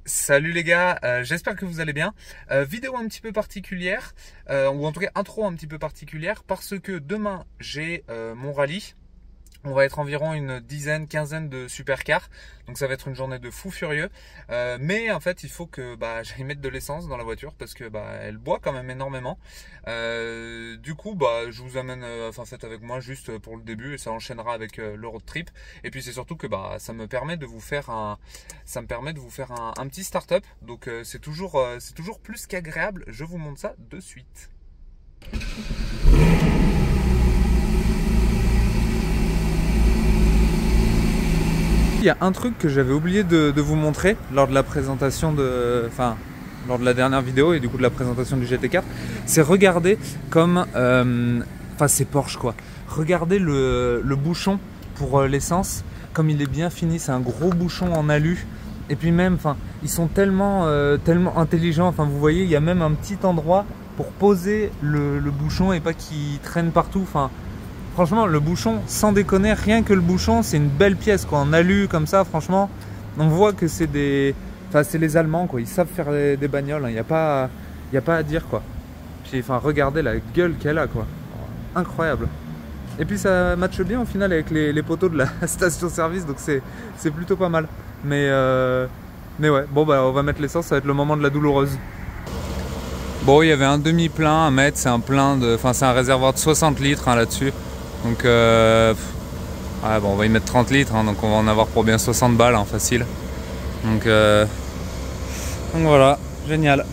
Salut les gars, j'espère que vous allez bien. Vidéo un petit peu particulière, ou en tout cas intro un petit peu particulière, parce que demain j'ai mon rallye. On va être environ une dizaine, quinzaine de supercars, donc ça va être une journée de fou furieux. Mais en fait, il faut que j'aille mettre de l'essence dans la voiture parce que elle boit quand même énormément. Du coup, je vous amène, faites avec moi juste pour le début et ça enchaînera avec le road trip. Et puis c'est surtout que ça me permet de vous faire un petit start-up. Donc c'est toujours plus qu'agréable. Je vous montre ça de suite. Il y a un truc que j'avais oublié de vous montrer lors de la présentation lors de la dernière vidéo et du coup de la présentation du GT4, c'est regarder comme, c'est Porsche quoi. Regardez le bouchon pour l'essence, comme il est bien fini, c'est un gros bouchon en alu. Et puis même, ils sont tellement intelligents. Vous voyez, il y a même un petit endroit pour poser le bouchon et pas qu'il traîne partout. Franchement, le bouchon, sans déconner, rien que le bouchon, c'est une belle pièce quoi, en alu comme ça. Franchement, on voit que c'est c'est les Allemands quoi. Ils savent faire des bagnoles. Il n'y a pas à dire quoi. Puis regardez la gueule qu'elle a quoi. Incroyable. Et puis ça matche bien au final avec les poteaux de la station-service, donc c'est plutôt pas mal. Mais ouais, bon on va mettre l'essence, ça va être le moment de la douloureuse. Bon, il y avait un demi-plein à mettre, c'est un plein de, c'est un réservoir de 60 litres là-dessus. Donc on va y mettre 30 litres, donc on va en avoir pour bien 60 balles facile. Donc voilà, génial.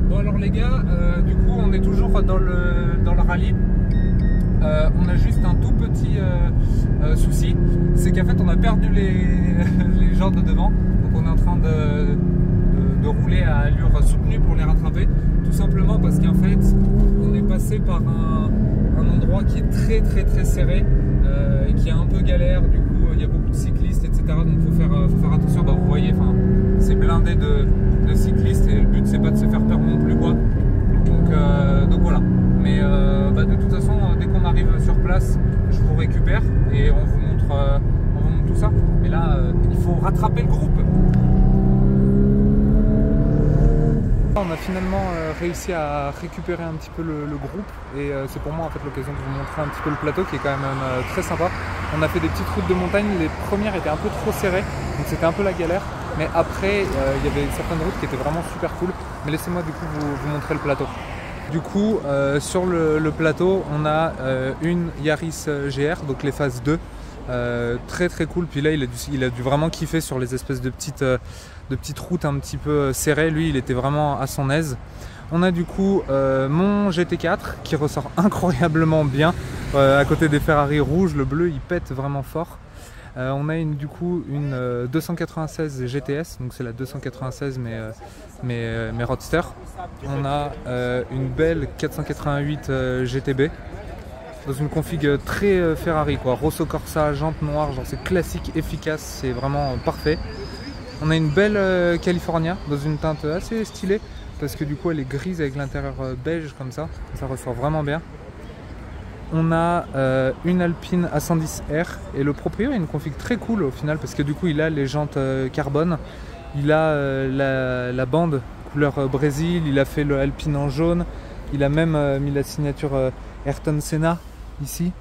Bon alors les gars, du coup on est toujours dans le rallye. On a juste un tout petit souci, c'est qu'en fait on a perdu les gens de devant. Donc on est en train de rouler à allure soutenue pour les rattraper. Tout simplement parce qu'en fait on est passé par un endroit qui est très serré et qui est un peu galère. Du coup il y a beaucoup de cyclistes etc, donc il faut faire attention. Vous voyez, c'est blindé de cyclistes et le but c'est pas de se faire peur non plus quoi. Donc voilà, mais de toute façon dès qu'on arrive sur place je vous récupère et on vous montre tout ça. Mais là il faut rattraper le groupe. On a finalement réussi à récupérer un petit peu le groupe et c'est pour moi en fait l'occasion de vous montrer un petit peu le plateau qui est quand même très sympa. On a fait des petites routes de montagne, les premières étaient un peu trop serrées donc c'était un peu la galère, mais après il y avait certaines routes qui étaient vraiment super cool. Mais laissez-moi du coup vous montrer le plateau. Du coup sur le plateau on a une Yaris GR, donc les phases 2. Très cool. Puis là il a dû vraiment kiffer sur les espèces de petites routes un petit peu serrées. Lui il était vraiment à son aise. On a du coup mon GT4 qui ressort incroyablement bien à côté des Ferrari rouges. Le bleu il pète vraiment fort. On a une 296 GTS, donc c'est la 296 mais roadster. On a une belle 488 GTB dans une config très Ferrari quoi, Rosso Corsa, jante noire, genre c'est classique, efficace, c'est vraiment parfait. On a une belle California dans une teinte assez stylée parce que du coup elle est grise avec l'intérieur beige comme ça ressort vraiment bien. On a une Alpine A110R et le proprio a une config très cool au final parce que du coup il a les jantes carbone, il a la bande couleur Brésil, il a fait le Alpine en jaune, il a même mis la signature Ayrton Senna ici.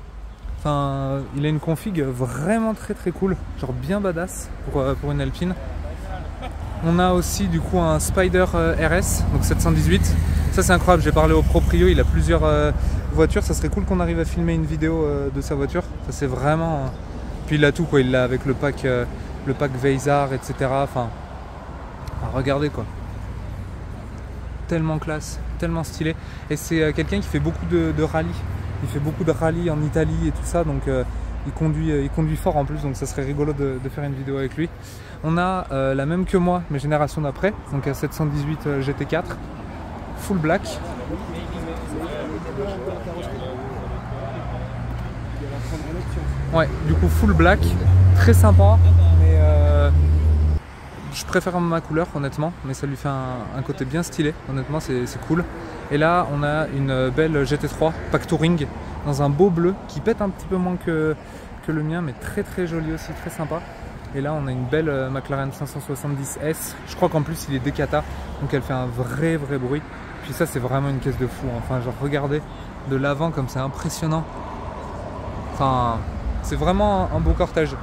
Il a une config vraiment très cool, genre bien badass pour une Alpine. On a aussi du coup un Spider RS, donc 718. Ça c'est incroyable, j'ai parlé au proprio, il a plusieurs voitures. Ça serait cool qu'on arrive à filmer une vidéo de sa voiture. Ça c'est vraiment... Puis il a tout quoi, il l'a avec le pack Veysar, etc. Regardez quoi. Tellement classe, tellement stylé. Et c'est quelqu'un qui fait beaucoup de rallye. Il fait beaucoup de rallye en Italie et tout ça, donc il conduit fort en plus, donc ça serait rigolo de faire une vidéo avec lui. On a la même que moi, mais génération d'après, donc un 718 GT4, full black. Ouais, du coup full black, très sympa, mais je préfère ma couleur honnêtement, mais ça lui fait un côté bien stylé, honnêtement c'est cool. Et là on a une belle GT3 Pack Touring dans un beau bleu qui pète un petit peu moins que le mien, mais très joli aussi, très sympa. Et là on a une belle McLaren 570S. Je crois qu'en plus il est Decata, donc elle fait un vrai bruit. Puis ça c'est vraiment une caisse de fou, enfin genre regardez de l'avant comme c'est impressionnant. Enfin c'est vraiment un beau cortège.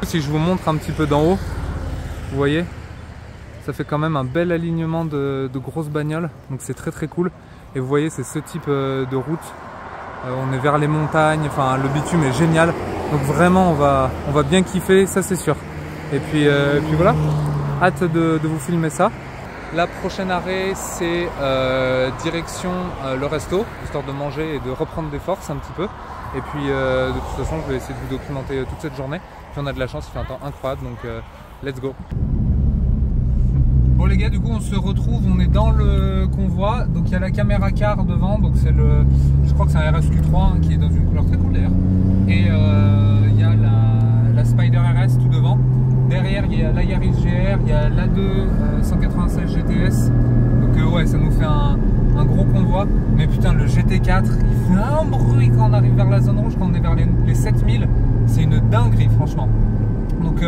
Si je vous montre un petit peu d'en haut, vous voyez, ça fait quand même un bel alignement de grosses bagnoles, donc c'est très cool. Et vous voyez c'est ce type de route. On est vers les montagnes, enfin le bitume est génial. Donc vraiment on va bien kiffer, ça c'est sûr. Et puis voilà, hâte de vous filmer ça. La prochaine arrêt c'est direction le resto, histoire de manger et de reprendre des forces un petit peu. Et puis de toute façon je vais essayer de vous documenter toute cette journée. Puis on a de la chance, il fait un temps incroyable, donc let's go. Bon les gars, du coup on se retrouve, on est dans le convoi. Donc il y a la caméra car devant, donc c'est le, je crois que c'est un RSQ3 hein, qui est dans une couleur très cool d'ailleurs. Et il y a la Spider RS tout devant. Derrière il y a la Yaris GR, il y a l'A2 196 GTS. Donc ouais, ça nous fait un gros convoi. Mais putain, le GT4 il fait un bruit quand on arrive vers la zone rouge, quand on est vers les 7000. C'est une dinguerie franchement. Donc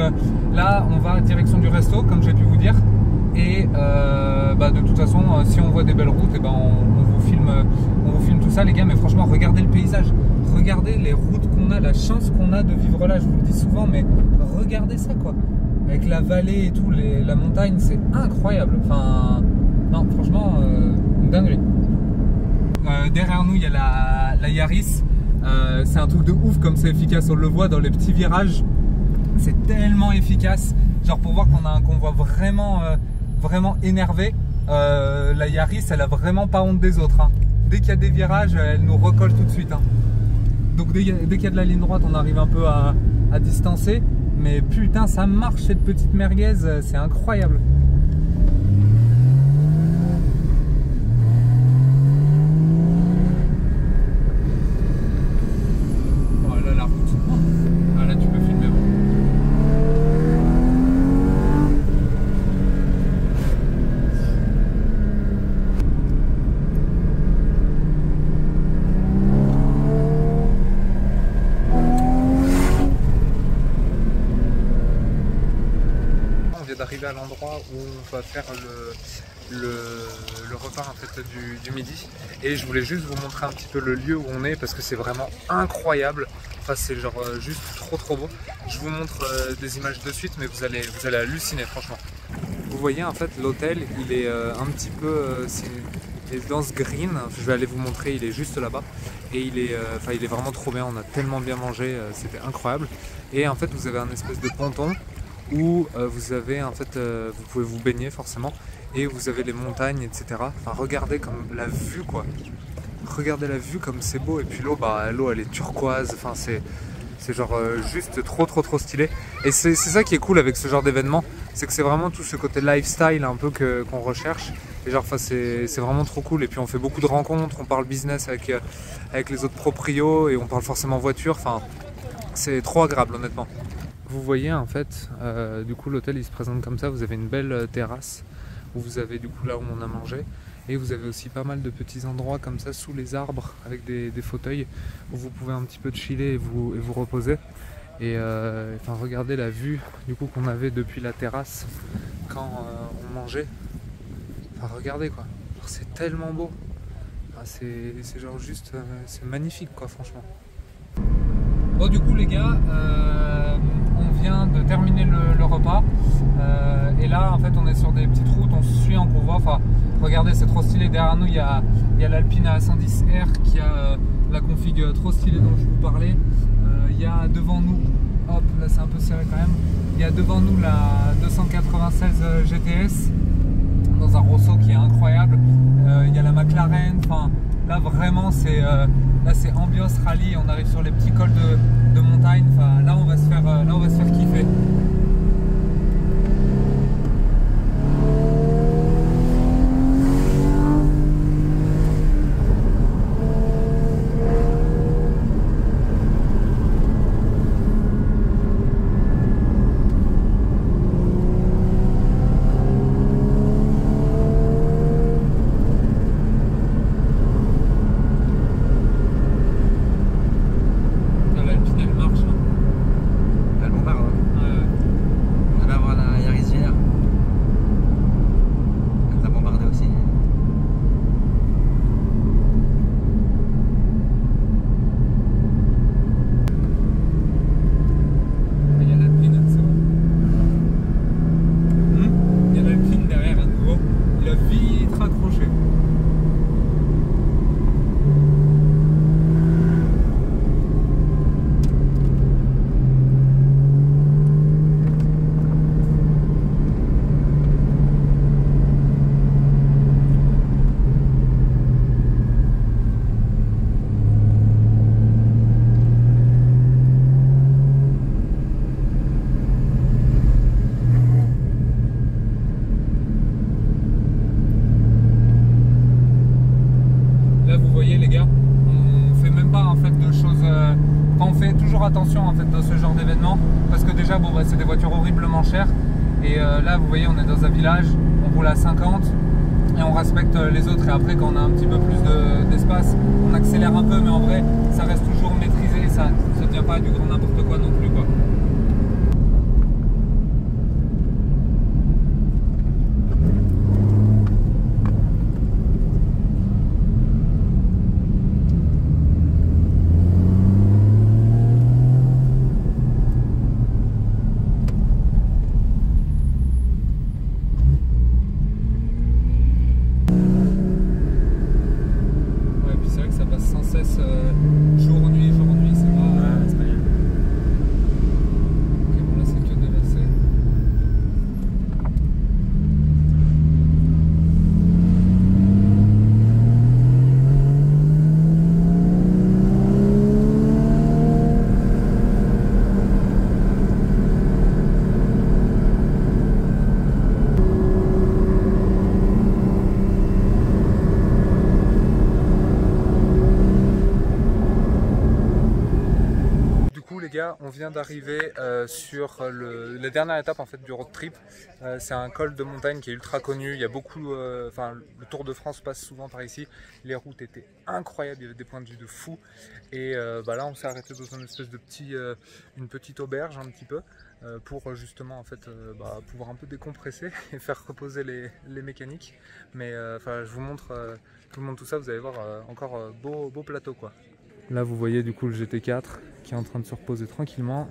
là on va direction du resto comme j'ai pu vous dire. Et de toute façon si on voit des belles routes, et on vous filme tout ça les gars. Mais franchement regardez le paysage, regardez les routes qu'on a, la chance qu'on a de vivre là. Je vous le dis souvent, mais regardez ça quoi, avec la vallée et tout, la montagne, c'est incroyable. Enfin non franchement une dinguerie. Derrière nous il y a la Yaris. C'est un truc de ouf comme c'est efficace, on le voit dans les petits virages, c'est tellement efficace. Genre pour voir qu'on a un convoi vraiment énervé, la Yaris elle a vraiment pas honte des autres hein. Dès qu'il y a des virages elle nous recolle tout de suite hein. Donc dès qu'il y a de la ligne droite on arrive un peu à distancer, mais putain ça marche cette petite merguez, c'est incroyable. D'arriver à l'endroit où on va faire le repas en fait du midi, et je voulais juste vous montrer un petit peu le lieu où on est parce que c'est vraiment incroyable. Enfin c'est genre juste trop beau. Je vous montre des images de suite, mais vous allez halluciner franchement. Vous voyez en fait l'hôtel il est un petit peu dans ce green. Je vais aller vous montrer, il est juste là-bas et il est vraiment trop bien. On a tellement bien mangé, c'était incroyable. Et en fait vous avez un espèce de ponton où vous avez en fait, vous pouvez vous baigner forcément, et vous avez les montagnes etc. Enfin regardez comme la vue quoi, regardez la vue comme c'est beau. Et puis l'eau, l'eau elle est turquoise, enfin c'est genre juste trop stylé. Et c'est ça qui est cool avec ce genre d'événement, c'est que c'est vraiment tout ce côté lifestyle un peu qu'on recherche. Et genre c'est vraiment trop cool. Et puis on fait beaucoup de rencontres, on parle business avec les autres proprios, et on parle forcément voiture, enfin c'est trop agréable honnêtement. Vous voyez en fait, du coup l'hôtel il se présente comme ça. Vous avez une belle terrasse où vous avez du coup là où on a mangé, et vous avez aussi pas mal de petits endroits comme ça sous les arbres avec des fauteuils où vous pouvez un petit peu chiller et vous reposer. Et enfin regardez la vue du coup qu'on avait depuis la terrasse quand on mangeait. Enfin regardez quoi, c'est tellement beau. Enfin, c'est genre juste, c'est magnifique quoi franchement. Bon du coup les gars, on vient de terminer le repas, et là en fait on est sur des petites routes, on se suit en convoi. Enfin regardez c'est trop stylé, derrière nous il y a l'Alpine A110R qui a la config trop stylée dont je vous parlais. Il y a devant nous, hop là c'est un peu serré quand même, il y a devant nous la 296 GTS dans un Rosso qui est incroyable. Il y a la McLaren, enfin là vraiment c'est ambiance rallye. On arrive sur les petits cols de montagne, enfin là on va se faire kiffer. fait toujours attention en fait dans ce genre d'événement parce que déjà bon, bah, c'est des voitures horriblement chères et là vous voyez on est dans un village, on roule à 50 et on respecte les autres et après quand on a un petit peu plus d'espace on accélère un peu mais en vrai ça reste toujours maîtrisé, ça ne devient pas du grand n'importe quoi non plus quoi. Jour-nuit, c'est pas... Ouais, c'est pas bien. Ok, bon là c'est que déversé. Les gars, on vient d'arriver sur la dernière étape en fait du road trip. C'est un col de montagne qui est ultra connu. Il y a beaucoup, enfin le Tour de France passe souvent par ici. Les routes étaient incroyables, il y avait des points de vue de fou. Et bah là, on s'est arrêté dans une espèce de une petite auberge un petit peu pour justement en fait pouvoir un peu décompresser et faire reposer les mécaniques. Mais enfin, je vous montre tout ça. Vous allez voir encore beau plateau quoi. Là vous voyez du coup le GT4 qui est en train de se reposer tranquillement.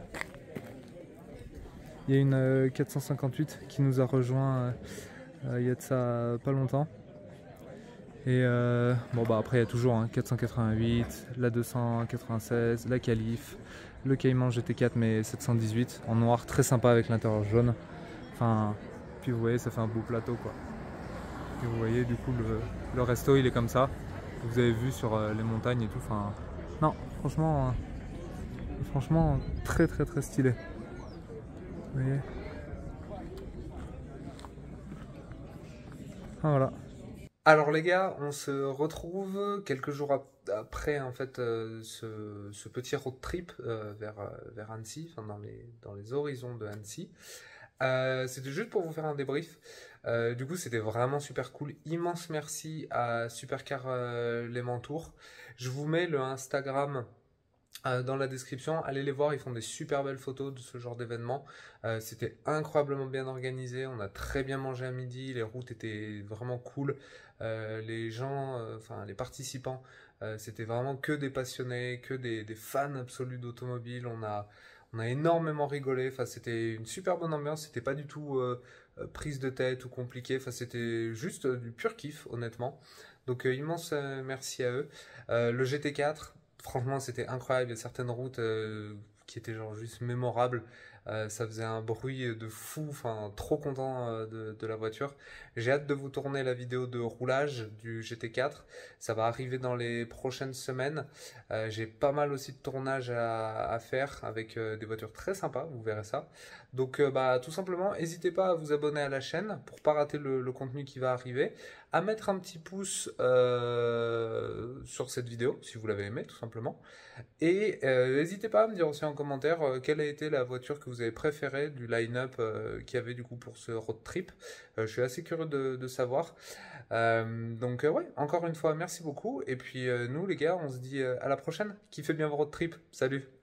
Il y a une 458 qui nous a rejoint il y a de ça pas longtemps. Et bon bah après il y a toujours 488, la 296, la Calif, le Cayman GT4 mais 718 en noir, très sympa avec l'intérieur jaune. Enfin, puis vous voyez ça fait un beau plateau quoi. Et vous voyez du coup le resto il est comme ça. Vous avez vu sur les montagnes et tout. Enfin, non, franchement très stylé. Vous voyez. Ah, voilà. Alors les gars, on se retrouve quelques jours après en fait ce petit road trip vers Annecy, enfin dans les horizons de Annecy. C'était juste pour vous faire un débrief. Du coup, c'était vraiment super cool. Immense merci à Supercar Les Mantours. Je vous mets le Instagram dans la description. Allez les voir, ils font des super belles photos de ce genre d'événement. C'était incroyablement bien organisé. On a très bien mangé à midi. Les routes étaient vraiment cool. Les gens, enfin les participants, c'était vraiment que des passionnés, que des fans absolus d'automobile. On a énormément rigolé. Enfin, c'était une super bonne ambiance. C'était pas du tout prise de tête ou compliqué. Enfin, c'était juste du pur kiff, honnêtement. Donc, immense merci à eux. Le GT4, franchement, c'était incroyable. Il y a certaines routes qui étaient genre juste mémorables. Ça faisait un bruit de fou. Enfin, trop content de la voiture. J'ai hâte de vous tourner la vidéo de roulage du GT4. Ça va arriver dans les prochaines semaines. J'ai pas mal aussi de tournages à faire avec des voitures très sympas, vous verrez ça. Donc tout simplement, n'hésitez pas à vous abonner à la chaîne pour pas rater le contenu qui va arriver, à mettre un petit pouce sur cette vidéo si vous l'avez aimé tout simplement. Et n'hésitez pas à me dire aussi en commentaire quelle a été la voiture que vous avez préférée du line-up qu'il y avait du coup pour ce road trip. Je suis assez curieux de savoir. Ouais, encore une fois, merci beaucoup. Et puis nous les gars, on se dit à la prochaine. Kiffez bien vos road trip. Salut!